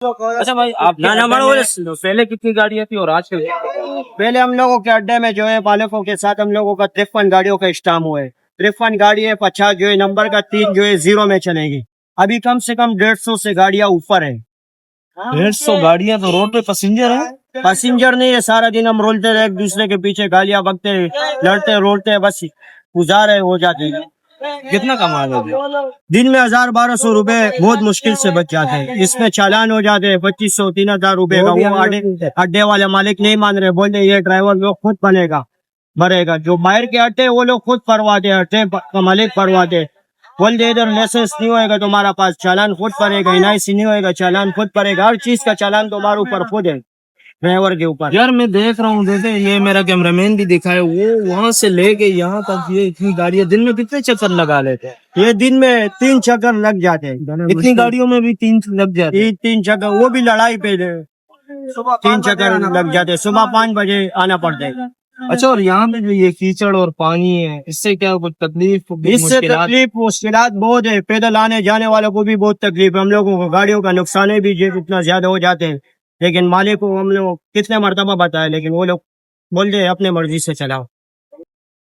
अच्छा भाई, आप पहले कितनी गाड़ियाँ थी और आजकल? पहले हम लोगों के अड्डे में जो है मालिकों के साथ हम लोगों का 53 गाड़ियों का स्टाम हुआ है। 53 गाड़ी है, 50 जो है नंबर का, 3 जो है जीरो में चलेगी। अभी कम से कम 150 से गाड़ियां ऊपर है। 150 गाड़ियाँ तो रोड पे पैसेंजर है? पैसेंजर नहीं है, सारा दिन हम रोलते रहे एक दूसरे के पीछे, गालियां बकते लड़ते रोलते बस गुजारे हो जाते हैं। कितना कमा लोगे? दिन में 1000-1200 रुपए बहुत मुश्किल से बच जाते हैं। इसमें चालान हो जाते हैं 2500-3000 रुपए का। वो अड्डे वाले मालिक नहीं मान रहे, बोलते ये ड्राइवर लोग खुद भरेगा। जो बाहर के अड्डे वो लोग खुद भरवाते, अड्डे का मालिक भरवाते। बोलते इधर लाइसेंस नहीं होएगा तुम्हारा पास, चालान खुद भरेगा। NIC नहीं होएगा, चालान खुद भरेगा। हर चीज का चालान तुम्हारे ऊपर खुद है, ड्राइवर के ऊपर। यार मैं देख रहा हूँ, जैसे ये मेरा कैमरामैन भी दिखा है, वो वहाँ से लेके यहाँ तक ये इतनी गाड़ियाँ दिन में कितने चक्कर लगा लेते हैं? ये दिन में 3 चक्कर लग जाते हैं। इतनी गाड़ियों में भी 3 लग जाते हैं? 3 चक्कर, वो भी लड़ाई पे 3 चक्कर लग जाते हैं। सुबह 5 बजे आना पड़ता है। अच्छा, और यहाँ पे जो ये कीचड़ और पानी है, इससे क्या कुछ तकलीफ? इससे तकलीफ मुश्किलात बहुत है। पैदल आने जाने वालों को भी बहुत तकलीफ है। हम लोगों को गाड़ियों का नुकसान भी इतना ज्यादा हो जाते हैं, लेकिन मालिक को हम लोग कितने मरतबा बताए, लेकिन वो लोग बोलते हैं अपने मर्जी से चलाओ।